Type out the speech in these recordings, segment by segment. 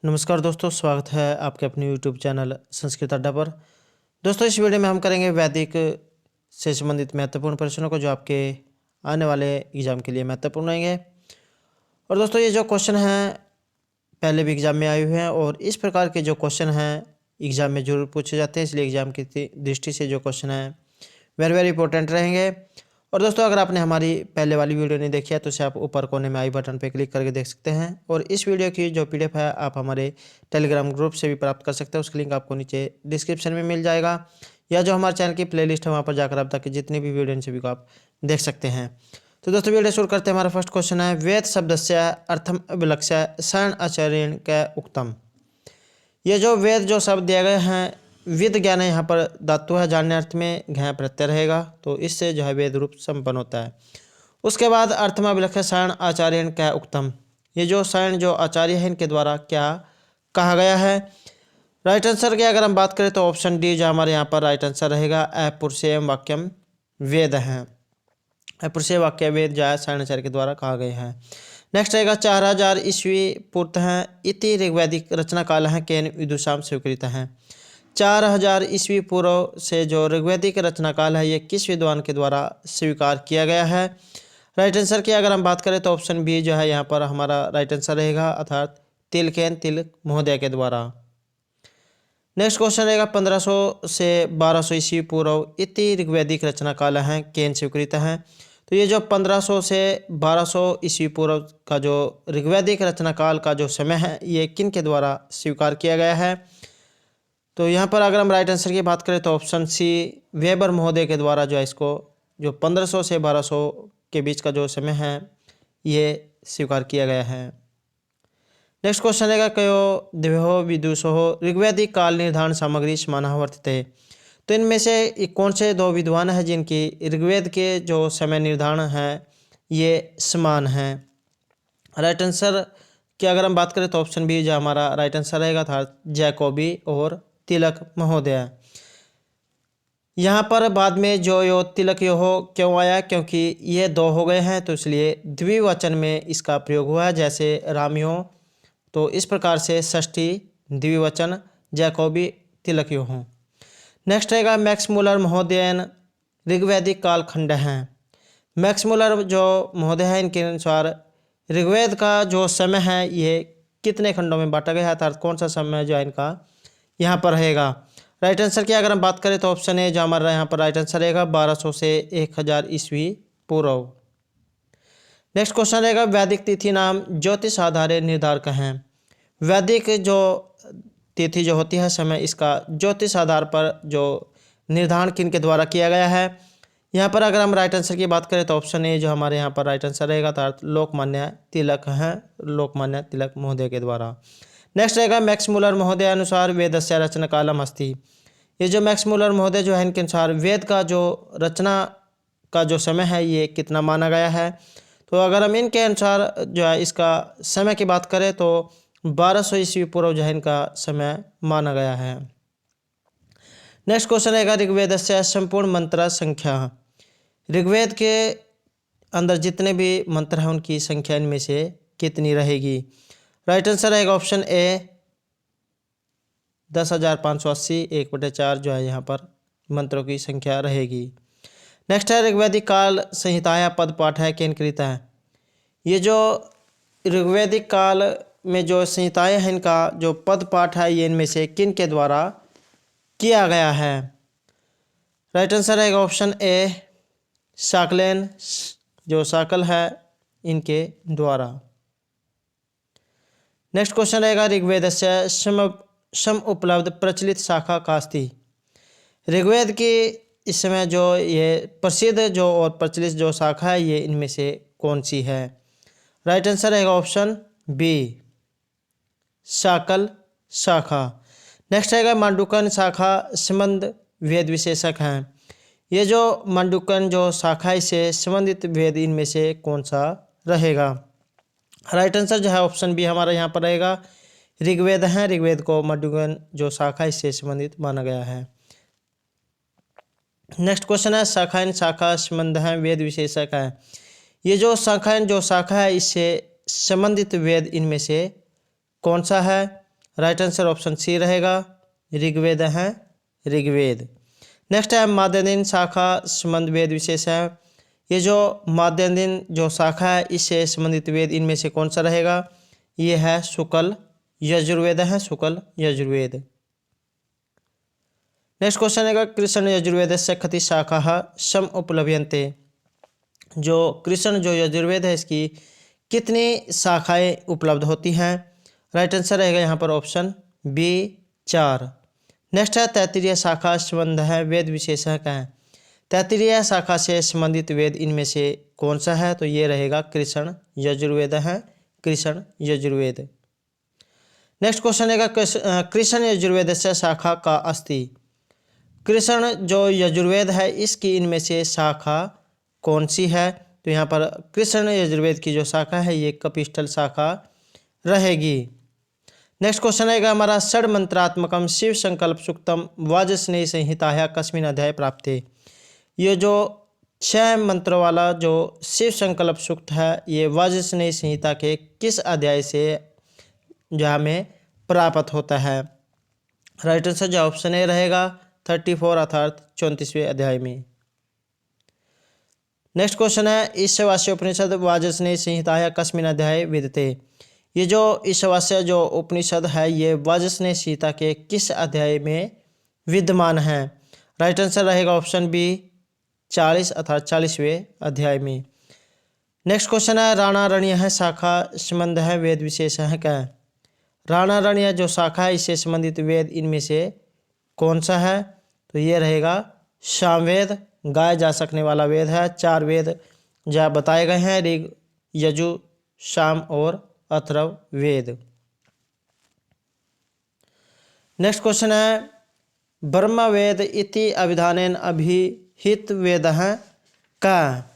नमस्कार दोस्तों, स्वागत है आपके अपने YouTube चैनल संस्कृत अड्डा पर। दोस्तों, इस वीडियो में हम करेंगे वैदिक से संबंधित महत्वपूर्ण प्रश्नों को जो आपके आने वाले एग्जाम के लिए महत्वपूर्ण रहेंगे। और दोस्तों, ये जो क्वेश्चन हैं पहले भी एग्जाम में आए हुए हैं और इस प्रकार के जो क्वेश्चन हैं एग्जाम में जरूर पूछे जाते हैं, इसलिए एग्जाम की दृष्टि से जो क्वेश्चन हैं वेरी वेरी इंपॉर्टेंट रहेंगे। और दोस्तों, अगर आपने हमारी पहले वाली वीडियो नहीं देखी है तो इसे आप ऊपर कोने में आई बटन पर क्लिक करके देख सकते हैं। और इस वीडियो की जो PDF है आप हमारे टेलीग्राम ग्रुप से भी प्राप्त कर सकते हैं, उसका लिंक आपको नीचे डिस्क्रिप्शन में मिल जाएगा, या जो हमारे चैनल की प्लेलिस्ट है वहाँ पर जाकर आप ताकि जितनी भी वीडियो सभी को आप देख सकते हैं। तो दोस्तों, वीडियो शुरू करते हैं। हमारा फर्स्ट क्वेश्चन है, वेद शब्दस्य अर्थम अभिलक्ष्य शरण आचरण का उक्तम। ये जो वेद जो शब्द दिए गए हैं, विद ज्ञान है, यहाँ पर धातु है, जानने अर्थ में घय प्रत्यय रहेगा, तो इससे जो है वेद रूप संपन्न होता है। उसके बाद अर्थम अभिलक्ष्य शरण आचार्य क्या उक्तम। ये जो शरण जो आचार्य है इनके द्वारा क्या कहा गया है। राइट आंसर की अगर हम बात करें तो ऑप्शन डी जो हमारे यहाँ पर राइट आंसर रहेगा, अपुरुषेयम वाक्यम वेद है। अपुरुषेय वाक्य वेद जो है शरणाचार्य के द्वारा कहा गया है। नेक्स्ट रहेगा 4000 ईस्वी पूर्व इति ऋग्वैदिक रचना काल है केन विदुषाम स्वीकृत है। 4000 ईस्वी पूर्व से जो ऋग्वैदिक रचना काल है ये किस विद्वान के द्वारा स्वीकार किया गया है। राइट आंसर की अगर हम बात करें तो ऑप्शन बी जो है यहाँ पर हमारा राइट आंसर रहेगा, अर्थात तिलकेन तिलक महोदय के द्वारा। नेक्स्ट क्वेश्चन रहेगा 1500 से 1200 ईस्वी पूर्व इति ऋग्वैदिक रचना काल है केन स्वीकृत है। तो ये जो 1500 से 1200 ईस्वी पूर्व का जो ऋग्वैदिक रचना काल का जो समय है ये किन के द्वारा स्वीकार किया गया है। तो यहाँ पर अगर हम राइट आंसर की बात करें तो ऑप्शन सी वेबर महोदय के द्वारा जो है इसको जो 1500 से 1200 के बीच का जो समय है ये स्वीकार किया गया है। नेक्स्ट क्वेश्चन रहेगा, कयो दिव्यो विदुषो ऋग्वैदिक काल निर्धारण सामग्री समाना वर्तते। तो इनमें से कौन से दो विद्वान हैं जिनकी ऋग्वेद के जो समय निर्धारण है ये समान है। राइट आंसर की अगर हम बात करें तो ऑप्शन बी जो हमारा राइट आंसर रहेगा था, जैकोबी और तिलक महोदय। यहाँ पर बाद में जो यो तिलक यो हो क्यों आया, क्योंकि ये दो हो गए हैं तो इसलिए द्विवचन में इसका प्रयोग हुआ है, जैसे रामियो। तो इस प्रकार से षष्ठी द्विवचन जैकोबी तिलक यो हो। नेक्स्ट रहेगा मैक्स मुलर महोदयन ऋग्वैदिक कालखंड हैं। मैक्स मुलर जो महोदय हैं इनके अनुसार ऋग्वेद का जो समय है ये कितने खंडों में बांटा गया है, अर्थात कौन सा समय जो है इनका यहाँ पर रहेगा। राइट आंसर की अगर हम बात करें तो ऑप्शन ए जो हमारा यहाँ पर राइट आंसर रहेगा 1200 से 1000 ईस्वी पूर्व। नेक्स्ट क्वेश्चन रहेगा, वैदिक तिथि नाम ज्योतिष आधारित निर्धारक हैं। वैदिक जो तिथि जो होती है समय इसका ज्योतिष आधार पर जो निर्धारण किन के द्वारा किया गया है। यहाँ पर अगर हम राइट आंसर की बात करें तो ऑप्शन ए जो हमारे यहाँ पर राइट आंसर रहेगा, अर्थात लोकमान्य तिलक हैं, लोकमान्य तिलक महोदय के द्वारा। नेक्स्ट रहेगा मैक्स मुलर महोदय अनुसार वेदस्य रचना कालम अस्ति। ये जो मैक्स मुलर महोदय जो है इनके अनुसार वेद का जो रचना का जो समय है ये कितना माना गया है। तो अगर हम इनके अनुसार जो है इसका समय की बात करें तो 1200 ईस्वी पूर्व जो है इनका समय माना गया है। नेक्स्ट क्वेश्चन रहेगा, ऋग्वेद से संपूर्ण मंत्र संख्या। ऋग्वेद के अंदर जितने भी मंत्र हैं उनकी संख्या इनमें से कितनी रहेगी। राइट आंसर रहेगा ऑप्शन ए 10,580 1/4 जो है यहाँ पर मंत्रों की संख्या रहेगी। नेक्स्ट है, ऋग्वैदिक काल संहिताया पद पाठ है केन कृत है। ये जो ऋग्वैदिक काल में जो संहिताएं हैं इनका जो पद पाठ है ये इनमें से किन के द्वारा किया गया है। राइट आंसर रहेगा ऑप्शन ए शाकलेन जो शाकल है इनके द्वारा। नेक्स्ट क्वेश्चन रहेगा, ऋग्वेद से सम उपलब्ध प्रचलित शाखा कास्ती। ऋग्वेद की इस समय जो ये प्रसिद्ध जो और प्रचलित जो शाखा है ये इनमें से कौन सी है। राइट आंसर रहेगा ऑप्शन बी शाकल शाखा। नेक्स्ट रहेगा, मांडुकन शाखा संबंध वेद विशेषक हैं। ये जो मांडुकन जो शाखा से संबंधित वेद इनमें से कौन सा रहेगा। राइट आंसर जो है ऑप्शन बी हमारा यहाँ पर रहेगा, ऋग्वेद है। ऋग्वेद को मांडुकन जो शाखा इससे संबंधित माना गया है। नेक्स्ट क्वेश्चन है, शाखाएं शाखा संबंध है वेद विशेषक है। ये जो शाखाएं जो शाखा है इससे संबंधित वेद इनमें से कौन सा है। राइट आंसर ऑप्शन सी रहेगा, ऋग्वेद है ऋग्वेद। नेक्स्ट है माध्यन्दिन शाखा संबंध वेद विशेष है। ये जो माध्यन्दिन जो शाखा है इससे संबंधित वेद इनमें से कौन सा रहेगा? ये है शुक्ल यजुर्वेद है, शुक्ल यजुर्वेद। नेक्स्ट क्वेश्चन है कृष्ण यजुर्वेद से कति शाखा सम उपलभ्यन्ते। जो कृष्ण जो यजुर्वेद है इसकी कितनी शाखाएं उपलब्ध होती हैं? राइट आंसर रहेगा यहाँ पर ऑप्शन बी 4। नेक्स्ट है तैत्तिरीय शाखा संबंध है वेद विशेष है क्या है? तैत्तिरीय शाखा से संबंधित वेद इनमें से कौन सा है? तो ये रहेगा कृष्ण यजुर्वेद है, कृष्ण यजुर्वेद। नेक्स्ट क्वेश्चन है कृष्ण यजुर्वेद से शाखा का अस्ति। कृष्ण जो यजुर्वेद है इसकी इनमें से शाखा कौन सी है? तो यहाँ पर कृष्ण यजुर्वेद की जो शाखा है ये कपिस्थल शाखा रहेगी। नेक्स्ट क्वेश्चन है हमारा षड मंत्रात्मकम शिव संकल्प सुक्तम वाजस्नेही संहिता कस्मिन् अध्याय प्राप्त। ये जो 6 मंत्रों वाला जो शिव संकल्प सूक्त है ये वाजस्नेही संहिता के किस अध्याय से जो हमें प्राप्त होता है? राइट आंसर जो ऑप्शन ए रहेगा 34 अर्थात 34वें अध्याय में। नेक्स्ट क्वेश्चन है ईशावास्य उपनिषद वाजस्नेही संहिता कस्मिन् अध्याय विद्यते। ये जो ईशावास्य जो उपनिषद है ये वाजस्नेही संहिता के किस अध्याय में विद्यमान है? राइट आंसर रहेगा ऑप्शन बी 40 अर्थात 40वें अध्याय में। नेक्स्ट क्वेश्चन है राणारण्य है शाखा संबंध है वेद विशेष है क्या है? राणारण्य जो शाखा है इससे संबंधित वेद इनमें से कौन सा है? तो ये रहेगा सामवेद, गाया जा सकने वाला वेद है। 4 वेद जो बताए गए हैं ऋग यजु साम और अथर्व वेद। नेक्स्ट क्वेश्चन है ब्रह्म वेद इति अभिधानेन अभिहित वेद है का।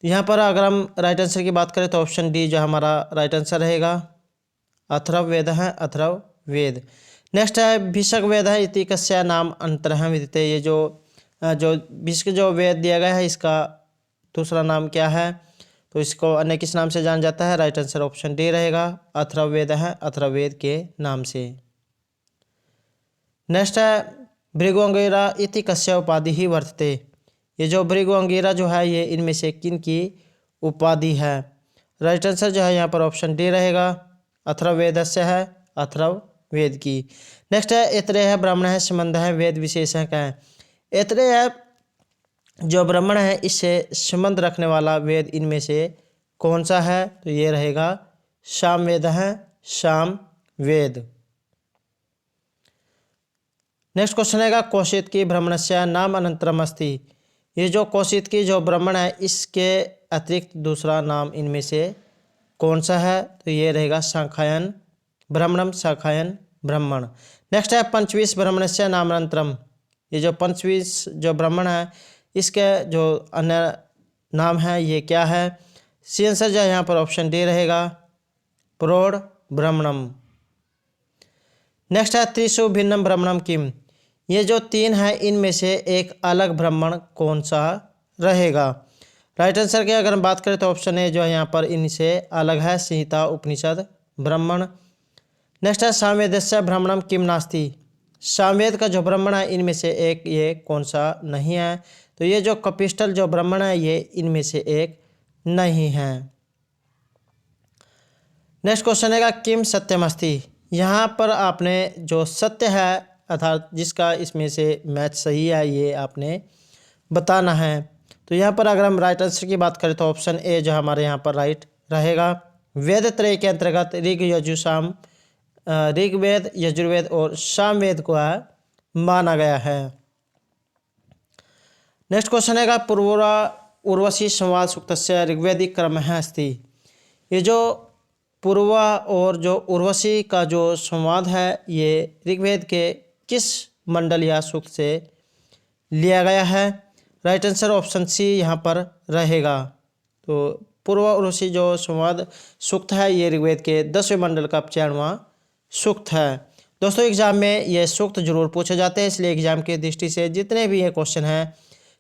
यहाँ पर अगर हम राइट आंसर की बात करें तो ऑप्शन डी जो हमारा राइट आंसर रहेगा, अथर्व वेद है, अथर्व वेद। नेक्स्ट है भिषक वेद है इति कस्य नाम अंतरः विदिते। ये जो भिषक जो वेद दिया गया है इसका दूसरा नाम क्या है? तो इसको अन्य किस नाम से जाना जाता है? राइट आंसर ऑप्शन डी रहेगा, अथर्ववेद है, अथर्ववेद के नाम से। नेक्स्ट है भृगु इति कस्य उपाधि ही वर्तते। ये जो भृगु जो है ये इनमें से किन की उपाधि है? राइट आंसर जो है यहाँ पर ऑप्शन डी रहेगा, अथर्ववेद से है, अथर्ववेद की। नेक्स्ट है ऐतरेय है ब्राह्मण है संबंध है वेद विशेष है क्या है? ऐतरेय जो ब्राह्मण है इससे संबंध रखने वाला वेद इनमें से कौन सा है? तो ये रहेगा सामवेद है, सामवेद। नेक्स्ट क्वेश्चन है कौशित की ब्राह्मणस्य नाम अनंतरम अस्ति। ये जो कौशित की जो ब्राह्मण है इसके अतिरिक्त दूसरा नाम इनमें से कौन सा है? तो ये रहेगा शाखायन ब्राह्मणम, शाखायन ब्राह्मण। नेक्स्ट है पंचवीस ब्राह्मणस्य नाम अनंतरम। ये जो पंचवीस जो ब्राह्मण है इसके जो अन्य नाम है ये क्या है? सी आंसर जो यहाँ पर ऑप्शन डी रहेगा, प्रौढ़ ब्राह्मणम। नेक्स्ट है त्रिशु भिन्नम ब्राह्मणम किम। ये जो 3 है इनमें से एक अलग ब्राह्मण कौन सा रहेगा? राइट आंसर की अगर हम बात करें तो ऑप्शन ए जो है यहाँ पर इनसे अलग है, संहिता उपनिषद ब्राह्मण। नेक्स्ट है सामवेदस्य ब्राह्मणम किम नास्ति। सामवेद का जो ब्राह्मण है इनमें से एक ये कौन सा नहीं है? तो ये जो कपिस्थल जो ब्राह्मण है ये इनमें से एक नहीं है। नेक्स्ट क्वेश्चन है किम सत्यम अस्ति। यहाँ पर आपने जो सत्य है अर्थात जिसका इसमें से मैच सही है ये आपने बताना है। तो यहाँ पर अगर हम राइट आंसर की बात करें तो ऑप्शन ए जो हमारे यहाँ पर राइट रहेगा। वेद त्रय के अंतर्गत ऋग यजु साम, ऋग्वेद यजुर्वेद और सामवेद को माना गया है। नेक्स्ट क्वेश्चन है पूर्वरा उर्वशी संवाद सूक्तस्य ऋग्वेदिक क्रम है अस्ति। ये जो पूर्वा और जो उर्वशी का जो संवाद है ये ऋग्वेद के किस मंडल या सूक्त से लिया गया है? राइट आंसर ऑप्शन सी यहाँ पर रहेगा। तो पूर्वा उर्वशी जो संवाद सूक्त है ये ऋग्वेद के 10वें मंडल का 95वां सूक्त है। दोस्तों एग्जाम में ये सूक्त जरूर पूछे जाते हैं, इसलिए एग्जाम की दृष्टि से जितने भी ये क्वेश्चन हैं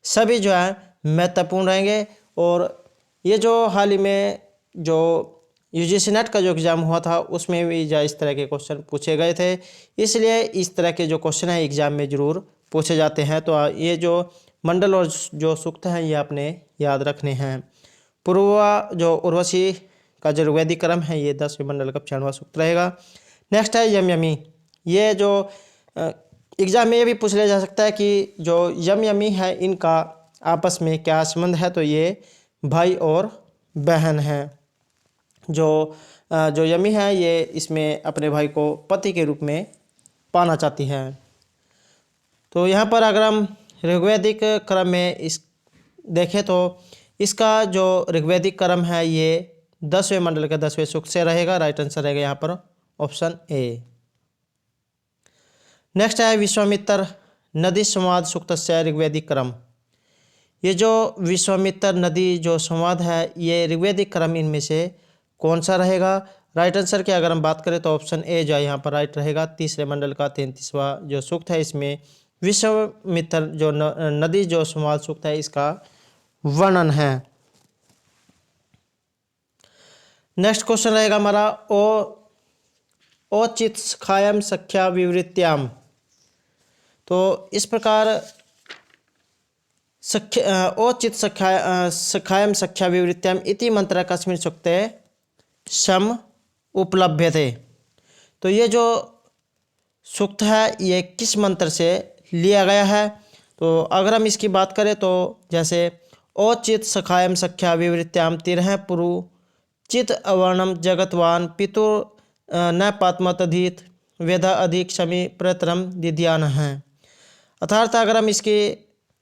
सभी जो है महत्वपूर्ण रहेंगे। और ये जो हाल ही में जो यूजीसी नेट का जो एग्ज़ाम हुआ था उसमें भी जो इस तरह के क्वेश्चन पूछे गए थे, इसलिए इस तरह के जो क्वेश्चन हैं एग्ज़ाम में ज़रूर पूछे जाते हैं। तो ये जो मंडल और जो सूक्त हैं ये आपने याद रखने हैं। पूर्वा जो उर्वशी का जो ऋग्वेदिक क्रम है ये 10वें मंडल का 95वां सूक्त रहेगा। नेक्स्ट है यम यमी। ये जो एग्ज़ाम में ये भी पूछ लिया जा सकता है कि जो यम यमी है इनका आपस में क्या संबंध है, तो ये भाई और बहन हैं। जो यमी है ये इसमें अपने भाई को पति के रूप में पाना चाहती है। तो यहाँ पर अगर हम ऋग्वेदिक क्रम में इस देखें तो इसका जो ऋग्वेदिक क्रम है ये 10वें मंडल के 10वें सूक्त से रहेगा। राइट आंसर रहेगा यहाँ पर ऑप्शन ए। नेक्स्ट है विश्वामित्र नदी संवाद सूक्तस्य ऋग्वेदिक क्रम। ये जो विश्वामित्र नदी जो संवाद है ये ऋग्वेदिक क्रम इनमें से कौन सा रहेगा? राइट आंसर की अगर हम बात करें तो ऑप्शन ए जो है यहाँ पर राइट रहेगा। तीसरे मंडल का 33वां जो सूक्त है इसमें विश्वामित्र जो नदी जो संवाद सूक्त है इसका वर्णन है। नेक्स्ट क्वेश्चन रहेगा हमारा औचित्यसखायम सख्या विवृत्याम। तो इस प्रकार औचित्यसखायम सख्या विवृत्याम इति मंत्र कस्मिन् सूक्ते सम उपलभ्यते। तो ये जो सूक्त है ये किस मंत्र से लिया गया है? तो अगर हम इसकी बात करें तो जैसे औचित्यसखायम सख्या विवृत्याम तिरह पुरु चित अवर्णम जगतवान पितुर न पात्मतधीत वेदा अधिक शमी प्रतरम दिध्यान है। अर्थात अगर हम इसकी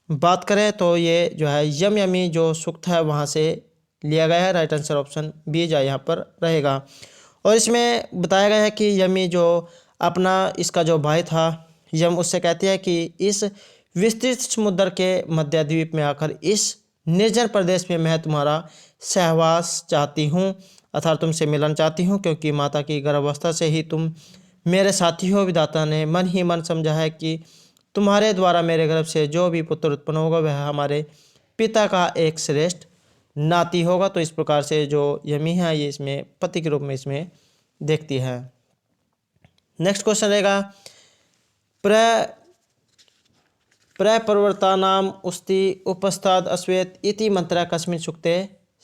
बात करें तो ये जो है यम यमी जो सूक्त है वहाँ से लिया गया है। राइट आंसर ऑप्शन बी जो यहाँ पर रहेगा। और इसमें बताया गया है कि यमी जो अपना इसका जो भाई था यम उससे कहती है कि इस विस्तृत समुद्र के मध्य द्वीप में आकर इस निर्जन प्रदेश में मैं तुम्हारा सहवास चाहती हूँ, अर्थात तुमसे मिलन चाहती हूँ, क्योंकि माता की गर्भावस्था से ही तुम मेरे साथी हो। विधाता ने मन ही मन समझा है कि तुम्हारे द्वारा मेरे गर्भ से जो भी पुत्र उत्पन्न होगा वह हमारे पिता का एक श्रेष्ठ नाती होगा। तो इस प्रकार से जो यमी है ये इसमें पति के रूप में इसमें देखती है। नेक्स्ट क्वेश्चन रहेगा प्रवर्तानाम उस्ति उपस्थाद अश्वेत इति मंत्र कस्मिन् सूक्ते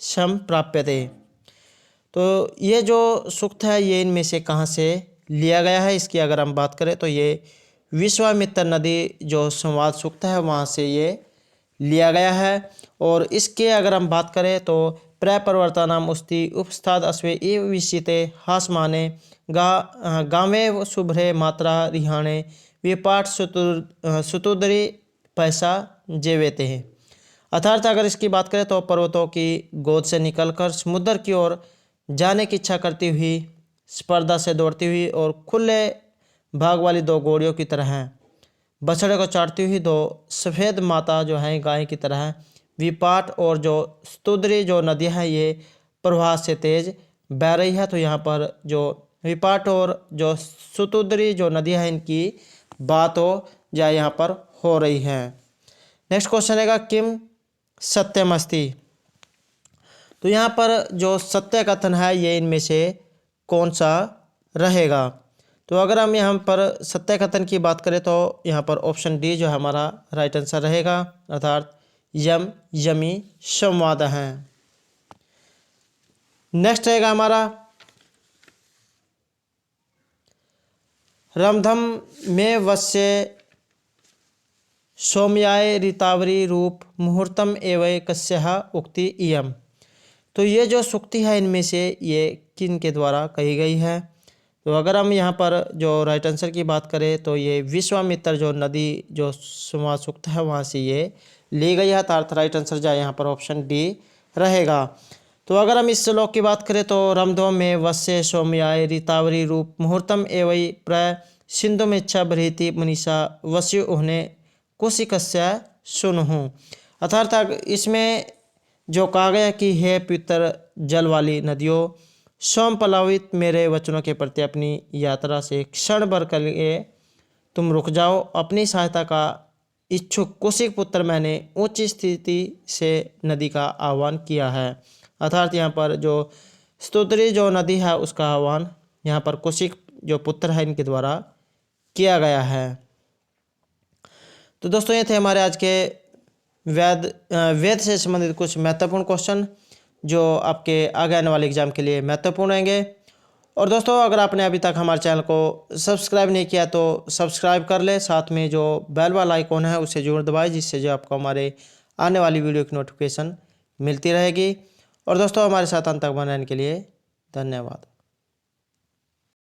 सम प्राप्यते। तो ये जो सूक्त है ये इनमें से कहाँ से लिया गया है? इसकी अगर हम बात करें तो ये विश्वामित्र नदी जो संवाद सूक्त है वहाँ से ये लिया गया है। और इसके अगर हम बात करें तो प्रवर्तानाम उस्ति उपस्थाद अश्वे इव विशिते हासमाने गावे शुभ्रे मात्रा रिहाणे विपाठ सुतुदरी पैसा जेवेते हैं। अर्थात अगर इसकी बात करें तो पर्वतों की गोद से निकलकर समुद्र की ओर जाने की इच्छा करती हुई स्पर्धा से दौड़ती हुई और खुले भाग वाली दो घोड़ियों की तरह हैं। बछड़े को चाटती हुई दो सफ़ेद माता जो है गाय की तरह है। विपाट और जो स्तुद्री जो नदियाँ हैं ये प्रवाह से तेज बह रही है। तो यहाँ पर जो विपाट और जो सुतुद्री जो नदियाँ हैं इनकी बात यहाँ पर हो रही है। नेक्स्ट क्वेश्चन रहेगा किम सत्यमस्ति। तो यहाँ पर जो सत्य कथन है ये इनमें से कौन सा रहेगा? तो अगर हम यहाँ पर सत्य कथन की बात करें तो यहाँ पर ऑप्शन डी जो हमारा राइट आंसर रहेगा, अर्थात यम यमी संवाद है। नेक्स्ट रहेगा हमारा रमधम में वश्य सौम्याय ऋतावरी रूप मुहूर्तम एवं कस्यः उक्ति इयम। तो ये जो सूक्ति है इनमें से ये किन के द्वारा कही गई है? तो अगर हम यहाँ पर जो राइट आंसर की बात करें तो ये विश्वामित्र जो नदी जो संवाद सूक्त है वहाँ से ये ली गई है। अर्थात राइट आंसर जो है यहाँ पर ऑप्शन डी रहेगा। तो अगर हम इस श्लोक की बात करें तो रमधो में वश्य सौम्याय ऋतावरी रूप मुहूर्तम एवं प्र सिंधु में इच्छा भृति मनीषा वश्य उन्हें कुशिकस्य सुनहु। अर्थात इसमें जो कहा गया कि हे पवित्र जल वाली नदियों, सोम पलावित मेरे वचनों के प्रति अपनी यात्रा से क्षण भर के लिए तुम रुक जाओ। अपनी सहायता का इच्छुक कुशिक पुत्र मैंने उच्च स्थिति से नदी का आह्वान किया है। अर्थात यहाँ पर जो स्तोत्री जो नदी है उसका आह्वान यहाँ पर कौशिक जो पुत्र है इनके द्वारा किया गया है। तो दोस्तों ये थे हमारे आज के वेद से संबंधित कुछ महत्वपूर्ण क्वेश्चन जो आपके आगे आने वाले एग्जाम के लिए महत्वपूर्ण रहेंगे। और दोस्तों अगर आपने अभी तक हमारे चैनल को सब्सक्राइब नहीं किया तो सब्सक्राइब कर ले, साथ में जो बेल वाला आइकॉन है उसे जरूर दबाएं, जिससे जो आपको हमारे आने वाली वीडियो की नोटिफिकेशन मिलती रहेगी। और दोस्तों हमारे साथ अंत तक बने रहने के लिए धन्यवाद।